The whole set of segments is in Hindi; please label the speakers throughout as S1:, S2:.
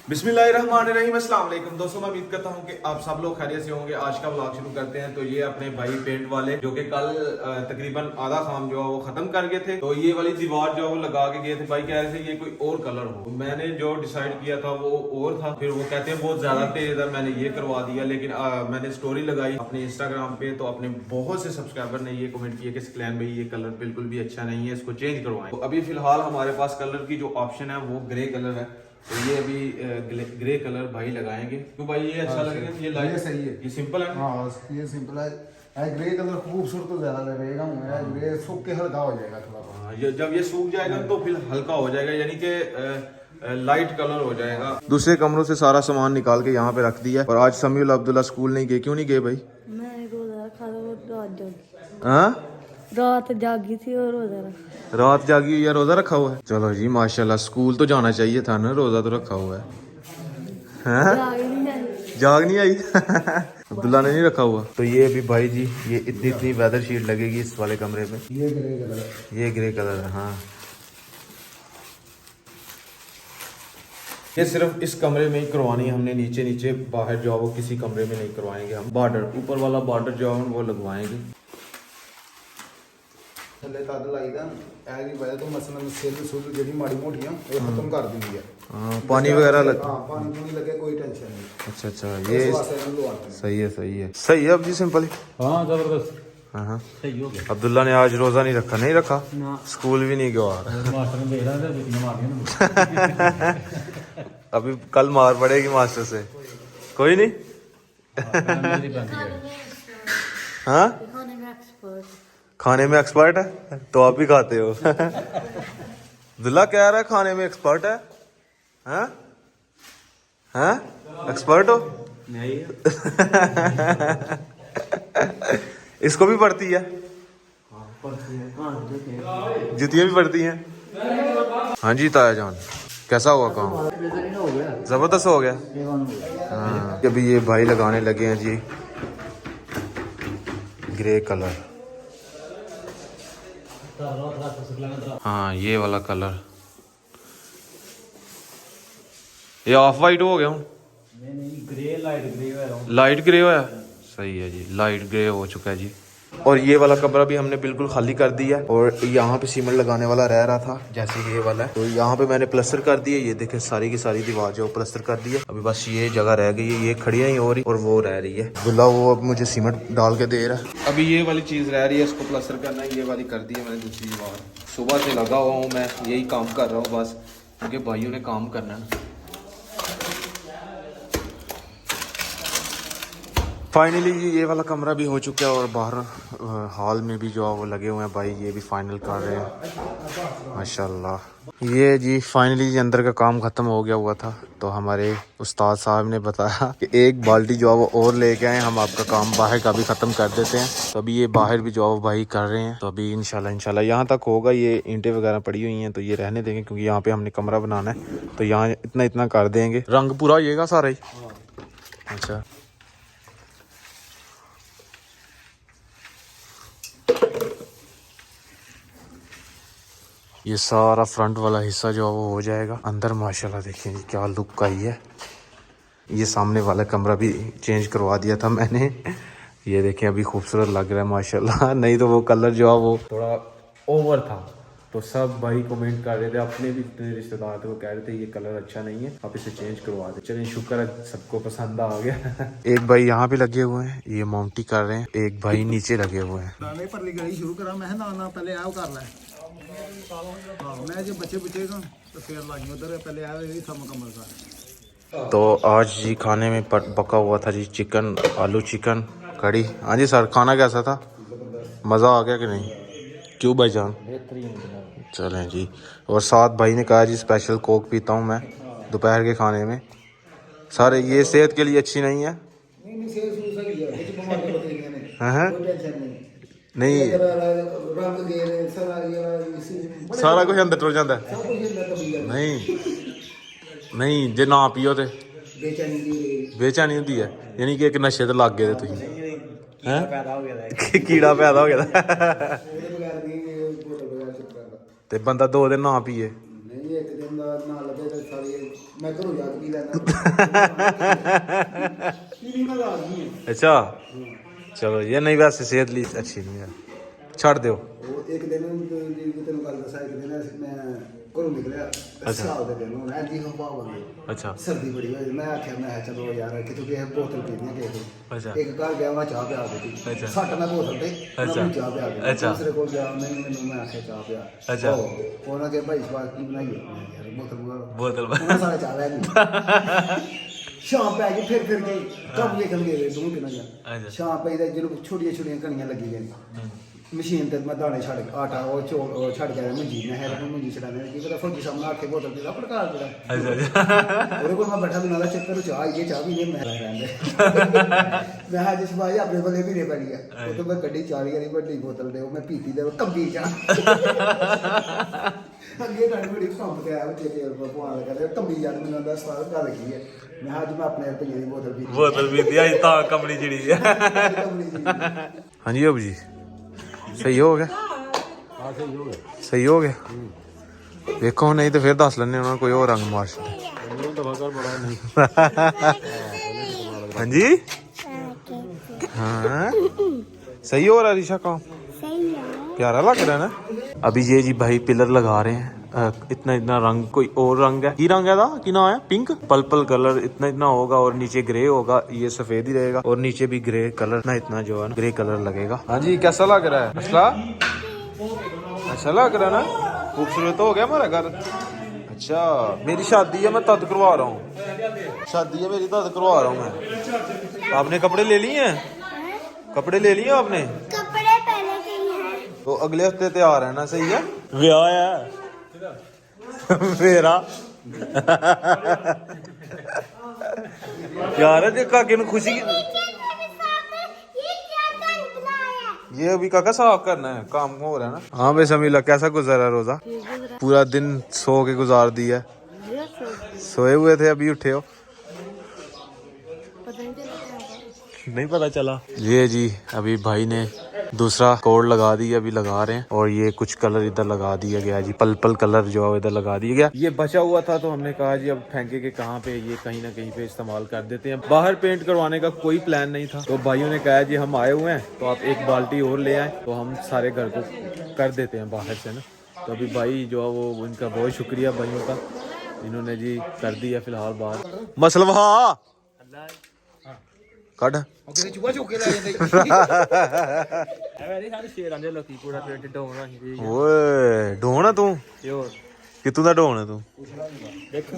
S1: बिस्मिल्लाहिर्रहमानिर्रहीम अस्सलाम वालेकुम दोस्तों, मैं उम्मीद करता हूँ कि आप सब लोग खैरियत से होंगे। आज का व्लॉग शुरू करते हैं। तो ये अपने भाई पेंट वाले जो कि कल तकरीबन आधा काम जो है वो खत्म कर गए थे, तो ये वाली दीवार जो है वो लगा के गए थे। भाई कह रहे थे ये कोई और कलर हो, मैंने जो डिसाइड किया था वो और था। फिर वो कहते हैं बहुत ज्यादा तेज है, मैंने ये करवा दिया। लेकिन मैंने स्टोरी लगाई अपने इंस्टाग्राम पे, तो अपने बहुत से सब्सक्राइबर ने ये कमेंट किया कि स्कलैन भाई ये कलर बिल्कुल भी अच्छा नहीं है, इसको चेंज करवाएं। तो अभी फिलहाल हमारे पास कलर की जो ऑप्शन है वो ग्रे कलर है। तो ये अभी ग्रे कलर भाई लगाएंगे। क्यों भाई ये अच्छा लगेगा? ये लाइट
S2: सही है,
S1: ये सिंपल है।
S2: हाँ ये सिंपल है। ग्रे कलर खूबसूरत तो ज्यादा लगेगा, ग्रे सूख के हल्का हो जाएगा थोड़ा।
S1: हाँ, जब ये सूख जाएगा तो फिर हल्का हो जाएगा, यानी कि लाइट कलर हो जाएगा। दूसरे कमरों से सारा सामान निकाल के यहाँ पे रख दिया। और आज समीउल अब्दुल्ला स्कूल नहीं गए। क्यों नहीं गए भाई?
S3: मैं रोजा रखा था, वो रात जागी।
S1: हाँ,
S3: रात जागी थी और रोजा रखा।
S1: रात जागी हुई है, रोजा रखा हुआ है। चलो जी माशाल्लाह, स्कूल तो जाना चाहिए था ना, रोजा तो रखा हुआ है। हाँ?
S3: जाग ही नहीं आई।
S1: जाग नहीं आई अब्दुल्ला ने नहीं रखा हुआ। तो ये अभी भाई जी ये इतनी इतनी वेदर शीट लगेगी इस वाले कमरे में।
S2: ये ग्रे कलर,
S1: ये ग्रे कलर है। हाँ, ये सिर्फ इस कमरे में ही करवानी है हमने। नीचे नीचे बाहर जो है वो किसी कमरे में नहीं करवाएंगे हम। बॉर्डर ऊपर वाला बॉर्डर जो है वो लगवाएंगे।
S2: थल्ले तद लाईदा ऐ दी वजह तो मसलन सिल सुल जेडी माड़ी मोटियां ये खत्म कर दी है।
S1: हाँ, पानी वगैरह लग।
S2: हां पानी पूनी लगे कोई टेंशन नहीं।
S1: अच्छा अच्छा, ये
S2: इस वास्ते हम लवाते हैं।
S1: सही है, सही है, सही है। अब जी सिंपल ही।
S4: हाँ जबरदस्त
S1: हाँ हाँ,
S4: सही हो गया।
S1: अब्दुल्ला ने आज रोजा नहीं रखा। नहीं रखा,
S4: ना
S1: स्कूल भी नहीं गवा रहा।
S4: मास्टर ने देख रहा था जुतियां मारियां ना
S1: अभी कल मार पड़ेगी मास्टर से। कोई नहीं।
S4: मेरी बंद है।
S1: हाँ,
S3: खाने में एक्सपर्ट।
S1: खाने में एक्सपर्ट है तो आप भी खाते हो अब्दुल्ला कह रहा है खाने में एक्सपर्ट है। हाँ हाँ, एक्सपर्ट हो?
S4: नहीं
S1: इसको भी पड़ती है, जुतियाँ भी पड़ती हैं। हाँ जी ताया जान, कैसा हुआ काम? जबरदस्त हो गया। हाँ, अभी ये भाई लगाने लगे हैं जी ग्रे कलर। हाँ, ये वाला कलर, ये ऑफ वाइट हो गया हूँ।
S4: नहीं ग्रे लाइट ग्रे है।
S1: लाइट ग्रे होया, सही है जी, लाइट ग्रे हो चुका है जी। और ये वाला कमरा भी हमने बिल्कुल खाली कर दिया। और यहाँ पे सीमेंट लगाने वाला रह रहा था, जैसे ये वाला है, तो यहाँ पे मैंने प्लास्टर कर दिया। ये देखे सारी की सारी दीवार जो प्लास्टर कर दिया। अभी बस ये जगह रह गई है, ये खड़ियाँ ही हो रही और वो रह रही है। बुला वो अब मुझे सीमेंट डाल के दे रहा है। अभी ये वाली चीज़ रह रही है, इसको प्लास्टर करना है। ये वाली कर दी है मैंने दूसरी दीवार। सुबह से लगा हुआ हूँ मैं, यही काम कर रहा हूँ बस, क्योंकि भाइयों ने काम करना है। फाइनली ये वाला कमरा भी हो चुका है और बाहर हॉल में भी जो है वो लगे हुए हैं भाई, ये भी फाइनल कर रहे हैं माशाल्लाह। ये जी फाइनली अंदर का काम ख़त्म हो गया हुआ था, तो हमारे उस्ताद साहब ने बताया कि एक बाल्टी जो है वो और लेके आए, हम आपका काम बाहर का भी ख़त्म कर देते हैं। तो अभी ये बाहर भी जो है वो भाई कर रहे हैं। तो अभी इंशाल्लाह यहाँ तक होगा। ये ईंटें वगैरह पड़ी हुई हैं तो ये रहने देंगे, क्योंकि यहाँ पे हमने कमरा बनाना है। तो यहाँ इतना इतना कर देंगे, रंग पूरा आइएगा सारा ही। अच्छा, ये सारा फ्रंट वाला हिस्सा जो है वो हो जाएगा। अंदर माशाल्लाह देखिए क्या लुक आई है। ये सामने वाला कमरा भी चेंज करवा दिया था मैंने। ये देखें अभी खूबसूरत लग रहा है माशाल्लाह। नहीं तो वो कलर जो है वो थोड़ा ओवर था, तो सब भाई कमेंट कर रहे थे, अपने भी इतने रिश्तेदार थे वो कह रहे थे ये कलर अच्छा नहीं है, आप इसे चेंज करवा दे। चलिए शुक्र है सबको पसंद आ गया एक भाई यहाँ पे लगे हुए हैं, ये माउंटी कर रहे हैं। एक भाई नीचे लगे हुए हैं।
S2: नाने पर गली शुरू करा, मैं ना ना पहले आओ कर ले। हां मैं जो बच्चे बचेगा तो फिर लाएंगे उधर, पहले आओ यही सब मुकम्मल कर।
S1: तो आज जी खाने में पका हुआ था जी चिकन, आलू चिकन कड़ी। हाँ जी सर, खाना कैसा था? मज़ा आ गया कि नहीं? क्यों भाईजान? चलें जी। और साथ भाई ने कहा जी स्पेशल कोक पीता हूँ मैं दोपहर के खाने में। सर ये सेहत के लिए अच्छी नहीं है?
S2: नहीं सेहत सही है, कुछ बीमारियां बतेंगे नहीं।
S1: हाँ
S2: कोई टेंशन नहीं।
S1: नहीं,
S2: रंग दे रहे सारा
S1: सारा कुछ अंदर टुर जाता है।
S2: सब कुछ अंदर तबीयत
S1: नहीं नहीं, जे ना पियो तो
S2: बेचैनी दी
S1: बेचैनी होती है, यानी कि एक नशे तो लग गए तुम।
S4: कीड़ा पैदा हो गया
S1: कीड़ा पैदा हो गया
S2: ਉਹਦੇ ਬਗੈਰ ਨਹੀਂ ਫੋਟੋ ਬਗੈਰ ਚੁੱਪ ਕਰਦਾ
S1: ते बंदा 2 दिन ना पिए।
S2: ਨਹੀਂ ਇੱਕ ਦਿਨ ਦਾ ਨਾ ਲੱਗੇ ਤਾਂ ਸਾਰੀ ਮੈਂ ਘਰੋਂ ਯਾਦ ਕੀ ਲੈਣਾ ਪੀਣੀ ਮੈਂ ਲਾਜ਼ਮੀ ਹੈ।
S5: अच्छा चलो ये नहीं वैसे सेहत लिए अच्छी नहीं है छड़ दो
S2: ਉਹ ਇੱਕ ਦਿਨ ਦੀ ਤੈਨੂੰ ਗੱਲ ਦੱਸਾਂ ਇੱਕ ਦਿਨ ਮੈਂ ਘਰੋਂ ਨਿਕਲਿਆ ਸਾਲ ਦੇ ਦਿਨ ਹੁਣ ਐਂਦੀ ਹਵਾ ਬੰਦੇ
S5: अच्छा
S2: ਸਰਦੀ ਬੜੀ ਹੋਈ ਮੈਂ ਆਖਿਆ ਮੈਂ ਕਿਹਾ ਚਲੋ ਯਾਰ ਕਿਤੋਂ ਕਿਸੇ ਬੋਤਲ ਪੀਣੀ ਕਿਸੇ ਤੋਂ
S5: अच्छा
S2: ਇੱਕ ਘਰ ਗਿਆ ਮੈਂ ਚਾਹ ਪਿਆ ਦਿੱਤੀ
S5: ਅੱਛਾ।
S2: ਸੱਟ ਮੈਂ ਬੋਤਲ ਤੇ
S5: ਅੱਛਾ।
S2: ਮੈਂ ਚਾਹ ਪਿਆ ਦਿੱਤੀ
S5: ਅੱਛਾ।
S2: ਦੂਸਰੇ ਕੋਲ ਗਿਆ ਮੈਨੂੰ ਮੈਂ ਆਖਿਆ ਚਾਹ ਪਿਆ
S5: ਅੱਛਾ।
S2: ਉਹਨਾਂ ਕੇ ਭਾਈ ਸਵਾਦ ਕੀ ਬਣਾਈ ਹੈ? ਯਾਰ ਬੋਤਲ
S5: बोतल
S2: ਉਹਨਾਂ ਸਾਰੇ ਚਾਹ ਲੈ ਗਏ ਸ਼ਾਮ ਪੈ ਗਈ ਫਿਰ ਕੇ ਕੰਮ ਵੇਖਣ ਗਏ ਦੋ ਕਿਨਾਂ ਜਾ
S5: अच्छा
S2: ਸ਼ਾਮ ਪਈ ਦਾ ਜਦੋਂ ਛੋਟੀਆਂ ਛੋਟੀਆਂ ਕਣੀਆਂ ਲੱਗੀ ਗਈਆਂ ਮਸ਼ੀਨ ਤੇ ਮੈਂ ਦਾਣੇ ਛੱਡ ਆਟਾ ਉਹ ਚੋਲ ਉਹ ਛੱਡ ਗਿਆ ਮੰਜੀ ਮੈਂ ਹੈ ਮੰਜੀ ਛਡਾਣੇ ਕੀ ਪਤਾ ਫੌਜੀ ਸਾਹਮਣੇ ਆ ਕੇ ਬੋਤਲ ਦੀ ਫੜਕਾ ਜਿਹੜਾ
S5: अच्छा अच्छा
S2: ਉਹਦੇ ਕੋਲ ਮੈਂ ਬੈਠਾ ਬਿਨਾਂ ਦਾ ਚੱਕਰ ਚਾਹ ਆਈ ਚਾਹ ਵੀ ਨਹੀਂ ਮੈਂ ਰਹਿੰਦੇ ਮੈਂ ਹਾਂ ਜਿਸ ਬਾਈ ਆਪਣੇ ਬਲੇ ਵੀਰੇ ਬਣ ਗਿਆ ਉਹ ਤੋਂ ਮੈਂ ਕੱਢੀ 40 ਵਾਲੀ ਵੱਡੀ ਬੋਤਲ ਦੇ ਉਹ ਮੈਂ ਪੀਤੀ ਦੇ ਕੰਬੀ ਚਾਹ ਅੱਗੇ ਨਾਲ ਬੜੀ ਪੰਪ ਤੇ ਆਇਆ ਤੇ ਤੇਲ ਪਵਾਉਣ ਲੱਗਾ ਤੇ ਕੰਬੀ ਜਾਣ ਮੈਨੂੰ ਦਾ ਸਵਾਲ ਗੱਲ ਕੀ ਹੈ ਮੈਂ ਅੱਜ ਮੈਂ ਆਪਣੇ ਰੁਪਈਏ ਦੀ ਬੋਤਲ ਪੀਤੀ
S5: बोतल भी दिया ता कमली चिड़ी है हाँ जी अब जी सही हो गया
S4: हाँ सही हो गया
S5: सही हो गया देखो नहीं तो फिर दस लेने उन्होंने कोई और रंग मार छड़े।
S4: मेरे तो भगर बड़ा नहीं
S5: हाँ जी हाँ सही हो रहा ऋषा काम प्यारा लग रहा है ना। अभी ये जी भाई पिलर लगा रहे हैं इतना इतना रंग कोई और रंग है की रंग है था की ना है पिंक पर्पल कलर इतना इतना होगा और नीचे ग्रे होगा ये सफेद ही रहेगा और नीचे भी ग्रे कलर ना इतना जो है ग्रे कलर लगेगा। हाँ जी कैसा लग रहा है असला अच्छा लग रहा है ना खूबसूरत हो गया हमारा घर। अच्छा मेरी शादी है मैं तद करवा रहा हूँ शादी है मेरी तद करवा रहा हूँ मैं। आपने कपड़े ले लिए हैं कपड़े ले लिए आपने
S3: कपड़े पहले के ही हैं।
S5: तो अगले हफ्ते तैयार है ना सही है ब्याह है मेरा यार है काके ने खुशी की ये अभी काका साफ करना है काम हो रहा है ना। हाँ भाई समीला कैसा गुजारा रोजा पूरा दिन सो के गुजार दिया सोए हुए थे अभी उठे हो नहीं पता चला। ये जी अभी भाई ने दूसरा कोड लगा दिया अभी लगा रहे हैं और ये कुछ कलर इधर लगा दिया गया जी पर्पल कलर जो है इधर लगा दिया गया। ये बचा हुआ था तो हमने कहा जी अब फेंके के कहाँ पे ये कहीं ना कहीं पे इस्तेमाल कर देते हैं। बाहर पेंट करवाने का कोई प्लान नहीं था तो भाइयों ने कहा जी हम आए हुए हैं तो आप एक बाल्टी और ले आए तो हम सारे घर को कर देते हैं बाहर से ना। तो अभी भाई जो है वो उनका बहुत शुक्रिया भाइयों का इन्होंने जी कर दिया फिलहाल बाहर मसलवा कट
S2: ਕਿਸੇ ਚੁਗਾ ਚੁੱਕ ਕੇ ਲੈ ਜਾਂਦੇ
S4: ਐਵੇਂ ਨਹੀਂ ਸਾਰੇ ਸ਼ੇਰ ਆਂਦੇ ਲੋਕੀ ਪੂਰਾ ਪੇਟ ਢੋਣਾ ਸੀ
S5: ओए ढोण है तू कितों का ढोण है तू
S4: ਦੇਖੋ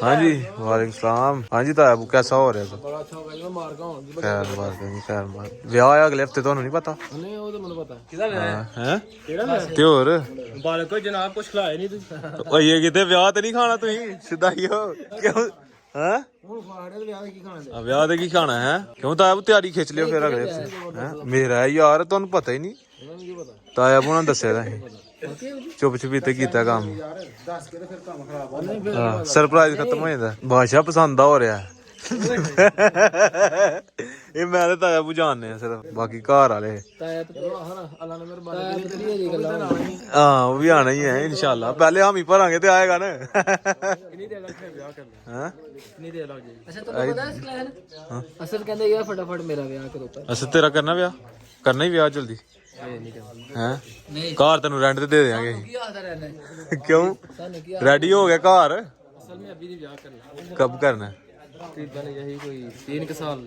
S5: हाँ जी वालेकुम सलाम। हाँ जी ताया कैसा हो रहा है
S4: ਬੜਾ ਅੱਛਾ ਹੋ ਗਿਆ ਮਾਰ ਗਾ ਹੁਣ
S5: खैर बात नहीं खैर बात ब्याह है अगले हफ्ते तो नहीं पता
S4: ਨਹੀਂ ਉਹ ਤਾਂ ਮੈਨੂੰ ਪਤਾ ਕਿਹਦਾ ਲਿਆ
S5: हैं
S4: ਕਿਹੜਾ ਲਿਆ
S5: ते होर
S4: ਬਾਲਕ ਕੋਈ ਜਨਾਬ ਕੁਛ ਖਿਲਾਇਆ ਨਹੀਂ ਤੁਸੀਂ
S5: ओए ये किते ब्याह ते नहीं खाना तुही सीधा ही हो क्यों हैं
S2: ਹੁਣ ਫਾੜੇ ਦੇ ਵਿਆਹ ਕੀ ਖਾਣਾ ਦੇ
S5: ब्याह ते की खाना है क्यों ताया तैयारी खिंच लियो फिर अगले हफ्ते हैं मेरा है यार तुहानू पता ही नहीं ताया बुना दस्या दा चुप चपीते कीता काम
S2: ਦੱਸ ਕੇ ਤੇ ਫਿਰ ਕੰਮ ਖਰਾਬ ਆ
S5: सरप्राइज खत्म हो जाता बादशाह पसंद हो रहा है ਇਹ ਮੈਂ ਤੇ ਤਾਇਆ ਬੁਝਾਣੇ ਆ ਸਿਰਫ ਬਾਕੀ ਘਰ ਵਾਲੇ
S4: ਤਾਇਆ ਤੇ ਹਨਾ ਅੱਲਾ ਨੇ ਮਿਹਰਬਾਨੀ ਕੀਤੀ ਇਹ ਗੱਲਾਂ
S5: ਹਾਂ ਉਹ ਵੀ ਆਣਾ ਹੀ ਹੈ ਇਨਸ਼ਾਅੱਲਾ ਪਹਿਲੇ ਹਾਮੀ ਭਰਾਂਗੇ ਤੇ ਆਏਗਾ ਨਾ
S4: ਕਿੰਨੀ ਦੇਰ ਲੱਗਦੀ ਵਿਆਹ ਕਰਨਾ
S5: ਹਾਂ
S4: ਕਿੰਨੀ ਦੇਰ ਲੱਗ ਜਾਏਗੀ ਅੱਛਾ ਤੁਹਾਨੂੰ ਪਤਾ ਇਸ ਪਲਾਨ ਅਸਲ ਕਹਿੰਦੇ ਯਾਰ ਫਟਾਫਟ ਮੇਰਾ ਵਿਆਹ ਕਰੋ ਪਰ
S5: ਅਸਾਂ ਤੇਰਾ ਕਰਨਾ ਵਿਆਹ ਕਰਨਾ ਹੀ ਵਿਆਹ ਜਲਦੀ
S4: ਨਹੀਂ ਕਰਨਾ
S5: ਹੈ ਘਰ ਤੈਨੂੰ ਰੈਂਟ ਤੇ ਦੇ ਦੇਵਾਂਗੇ
S4: ਕੀ ਆਦਾ ਰਹਿਣਾ
S5: ਕਿਉਂ
S4: ਸਾਨੂੰ ਕੀ
S5: ਰੈਡੀ ਹੋ ਗਿਆ ਘਰ
S4: ਅਸਲ में अभी नहीं ब्याह करना
S5: कब करना है
S4: तकरीबन यही कोई 3 साल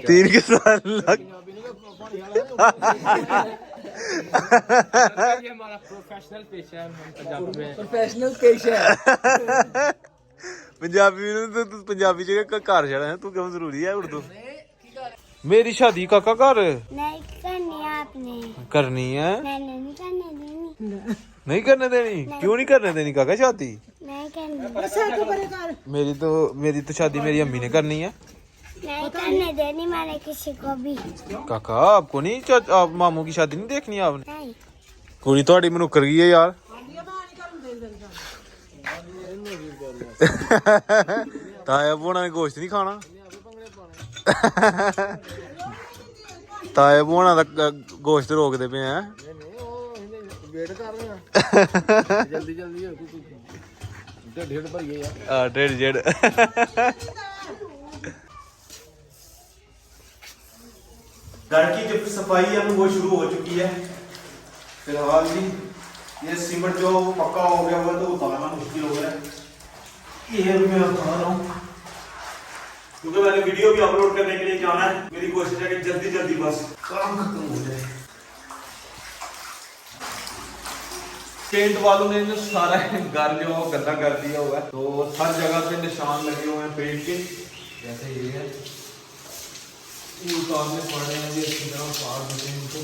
S5: 3 के साल लग
S4: ये हमारा प्रोफेशनल पेशा है हम पंजाब में प्रोफेशनल पेशा है
S5: पंजाबी ਨੂੰ ਤੂੰ ਪੰਜਾਬੀ ਚ ਘਰ ਜਾਣਾ ਹੈ ਤੂੰ ਕਿਉਂ ਜ਼ਰੂਰੀ ਹੈ ਉਰਦੂ मेरी शादी काका घर
S3: नहीं करनी आपने
S5: करनी है
S3: मैंने नहीं करने देनी
S5: नहीं करने देनी क्यों नहीं करने देनी काका शादी
S3: नहीं करनी
S5: मेरी तो शादी मेरी अम्मी ने करनी है
S3: नहीं करने देनी मैंने किसी को भी
S5: काका आपको नहीं आप मामू की शादी नहीं देखनी आपने
S3: नहीं
S5: कुड़ी थोड़ी मनुकर गई है यार ताया भोना ने गोश्त नहीं खाना ताया भोना दा गोश्त रोकदे पे हैं
S4: वेट कर रहे हैं जल्दी जल्दी
S1: ढेड़ पर ये यार
S5: डेढ़ जेड़
S1: घर की जो सफाई है वो शुरू हो चुकी है फिलहाल जी। ये सीमेंट जो वो पक्का हो गया हुआ तो उतारना मुश्किल हो गया है। ये मैं उतार रहा हूँ क्योंकि मैंने वीडियो भी अपलोड करने के लिए जाना है। मेरी कोशिश है कि जल्दी जल्दी बस काम खत्म हो जाए। पेंट वालों ने जो सारा घर जो गंदा कर दिया हुआ है, तो हर जगह पे निशान लगे हुए हैं पेंट के। जैसे ये है, ये उतारने पड़ रहे हैं, ये अच्छी तरह उतार देते हैं इनको।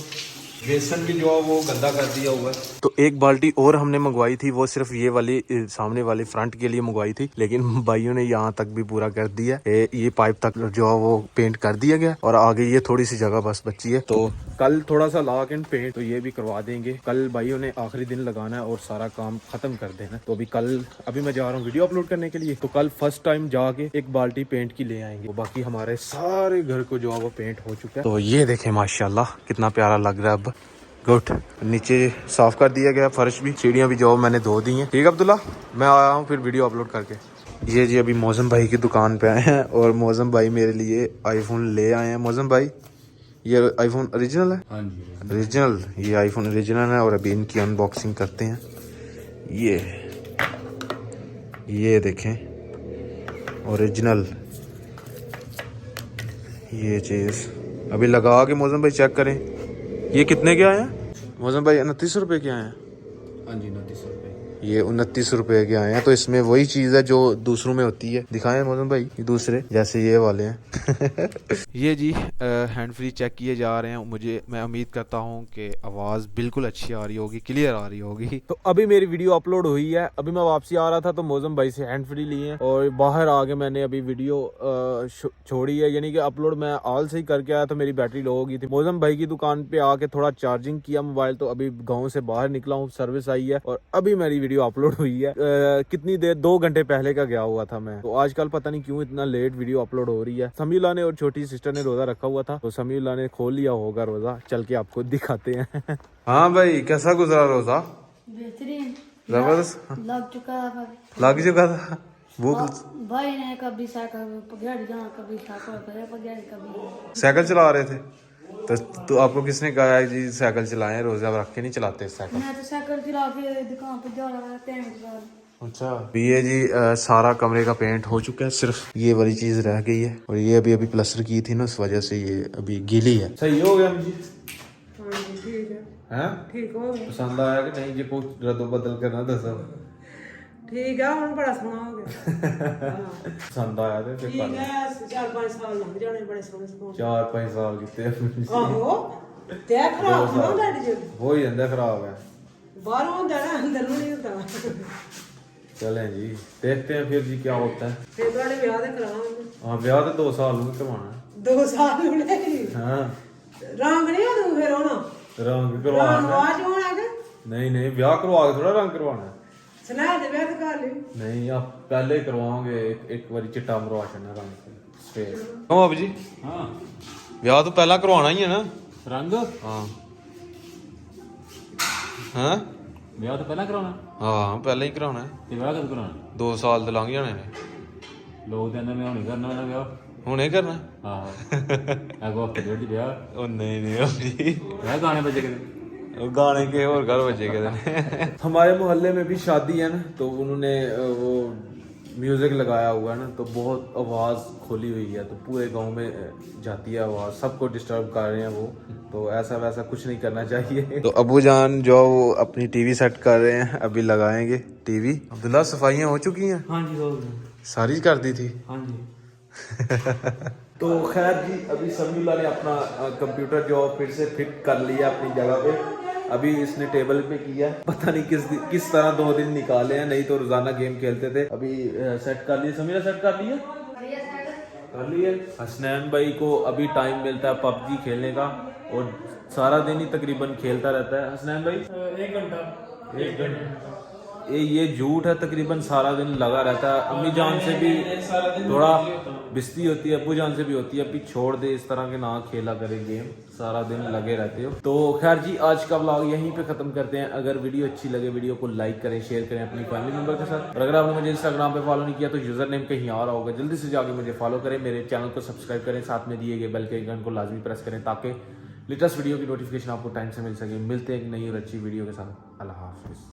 S1: बेसन भी जो है वो गंदा कर दिया हुआ है।
S5: तो एक बाल्टी और हमने मंगवाई थी, वो सिर्फ ये वाली सामने वाले फ्रंट के लिए मंगवाई थी, लेकिन भाइयों ने यहाँ तक भी पूरा कर दिया। ये पाइप तक जो है वो पेंट कर दिया गया और आगे ये थोड़ी सी जगह बस बची है। तो कल थोड़ा सा लॉक एंड पेंट तो ये भी करवा देंगे। कल भाइयों ने आखिरी दिन लगाना है और सारा काम खत्म कर देना। तो अभी मैं जा रहा हूँ वीडियो अपलोड करने के लिए। तो कल फर्स्ट टाइम जाके एक बाल्टी पेंट की ले आएंगे। बाकी हमारे सारे घर को जो है वो पेंट हो चुका है। तो ये देखें माशाल्लाह कितना प्यारा लग रहा है। अब गुड, नीचे साफ कर दिया गया, फर्श भी, सीढ़ियाँ भी जो मैंने धो दी हैं। ठीक है अब्दुल्ला, मैं आया हूँ फिर वीडियो अपलोड करके। ये जी अभी मौसम भाई की दुकान पे आए हैं और मौसम भाई मेरे लिए आईफोन ले आए हैं। मौसम भाई ये आईफोन ओरिजिनल है? हाँ जी ओरिजिनल, ये आईफोन ओरिजिनल है और अभी इनकी अनबॉक्सिंग करते हैं। ये देखें ओरिजिनल ये चीज़ अभी लगा के मौसम भाई चेक करें। ये कितने के आए हैं मौसम भाई? 29 रुपए के आए हैं।
S1: हाँ जी 29 रुपए।
S5: ये 29 रुपए के आए हैं। तो इसमें वही चीज़ है जो दूसरों में होती है। दिखाएं मौसम भाई, ये दूसरे जैसे ये वाले हैं। ये जी हैंड फ्री चेक किए जा रहे हैं। मैं उम्मीद करता हूँ कि आवाज़ बिल्कुल अच्छी आ रही होगी, क्लियर आ रही होगी। तो अभी मेरी वीडियो अपलोड हुई है। अभी मैं वापसी आ रहा था तो मौसम भाई से हैंड फ्री लिए हैं और बाहर आके मैंने अभी वीडियो छोड़ी है, यानी कि अपलोड मैं ऑल से ही करके आया तो मेरी बैटरी लो हो गई थी। मौसम भाई की दुकान पे आके थोड़ा चार्जिंग किया मोबाइल, तो अभी गाँव से बाहर निकला हूँ, सर्विस आई है और अभी मेरी वीडियो अपलोड हुई है। कितनी देर, 2 घंटे पहले का गया हुआ था मैं। तो आजकल पता नहीं क्यों इतना लेट वीडियो अपलोड हो रही है। समीउल्लाह ने और छोटी सिस्टर ने रोजा रखा हुआ था तो समीउल्लाह ने खोल लिया होगा रोजा। चल के आपको दिखाते हैं। हाँ भाई, कैसा गुजरा रोजा?
S3: बेहतरीन,
S5: जबरदस्त
S3: लग चुका है।
S5: लग चुका था भूख।
S3: भाई ने कभी साइकिल पकड़ जहाँ, कभी साइकिल पकड़, कभी
S5: साइकिल चला रहे थे तो आपको किसने कहा है जी साइकिल चलाएं? रोजा रख के नहीं चलाते साइकिल।
S3: मैं तो साइकिल चला के दुकान पे जा रहा था।
S5: अच्छा, ये जी सारा कमरे का पेंट हो चुका है, सिर्फ ये वाली चीज रह गई है और ये अभी प्लास्टर की थी ना, उस वजह से ये अभी गीली है। सही हो गया मुझे?
S3: ठीक है,
S5: हैं?
S3: ठीक हो गया।
S5: पसंद आया कि नहीं? जी कुछ रद्दो बदल करना दसो।
S3: ठीक है, हम बड़ा सोना हो गया।
S5: पसंद आया तो फिर
S3: ठीक है, 4-5 साल लग जाने बड़े सोने से।
S5: 4-5 साल कितने
S3: आहो ते खराब हो डैडी जी,
S5: हो ही जाता खराब है।
S3: बाहर होता है अंदर नहीं होता।
S5: चलें जी, देखते हैं फिर जी क्या होता है।
S3: फिर बड़े ब्याह दे करावांगे।
S5: हाँ, ब्याह तो 2 साल में करवाना है।
S3: 2 साल नहीं।
S5: हाँ,
S3: रंग नहीं हो फिर होना,
S5: रंग करवाना
S3: आज होना है।
S5: नहीं ब्याह करवा के थोड़ा रंग करवाना है।
S3: सुना दे ब्याह कर ले।
S5: नहीं, आप पहले करवाओगे एक बारी चिट्टा मरवा छड़ना रंग से। क्यों अब जी? हाँ, ब्याह तो पहला करवाना ही है ना रंग। हाँ हाँ, ब्याह तो पहला कराना। हाँ, पहले ही कराना है। ते ब्याह कब कराना? 2 साल तो लंघ जाने ने। लोग कहंदे मैं हुणे करना है ब्याह। हुणे करना? हां, अगो हफ्ते डेढ़ दी ब्याह। ओ नहीं जी, ब्याह गाने बजे के गाने के और घर बजे के। हमारे मोहल्ले में भी शादी है ना, तो उन्होंने वो म्यूजिक लगाया हुआ है ना, तो बहुत आवाज़ खोली हुई है, तो पूरे गांव में जाती है आवाज़, सबको डिस्टर्ब कर रहे हैं वो। तो ऐसा वैसा कुछ नहीं करना चाहिए। तो अबू जान जो वो अपनी टीवी सेट कर रहे हैं, अभी लगाएंगे टीवी। अब्दुल्ला, सफाइयाँ हो चुकी हैं? हाँ जी, हो गई। सारी कर दी थी? हाँ जी। तो खैर जी, अभी समीउल्लाह ने अपना कंप्यूटर जो फिर से फिट कर लिया अपनी जगह पे। अभी इसने टेबल पे किया, पता नहीं किस तरह 2 दिन निकाले हैं, नहीं तो रोजाना गेम खेलते थे। अभी सेट कर लिए, समीरा सेट कर लिया? कर लिए। हसनैन भाई को अभी टाइम मिलता है पबजी खेलने का और सारा दिन ही तकरीबन खेलता रहता है। हसनैन भाई 1 घंटा ये झूठ है, तकरीबन सारा दिन लगा रहता है। अम्मी जान से भी थोड़ा बिस्ती होती है, अब्बू जान से भी होती है, अभी छोड़ दे इस तरह के, ना खेला करे गेम, सारा दिन लगे रहते हो। तो खैर जी, आज का व्लॉग यहीं पे खत्म करते हैं। अगर वीडियो अच्छी लगे वीडियो को लाइक करें, शेयर करें अपनी फैमिली मेंबर के साथ। और अगर आपने मुझे इंस्टाग्राम पे फॉलो नहीं किया तो यूजर नेम कहीं और होगा, जल्दी से जाके मुझे फॉलो करें, मेरे चैनल को सब्सक्राइब करें, साथ में दिए गए बेल के आइकन को लाजमी प्रेस करें ताकि लेटेस्ट वीडियो की नोटिफिकेशन आपको टाइम से मिल सके। मिलते हैं एक नई और अच्छी वीडियो के साथ। अल्लाह हाफिज़।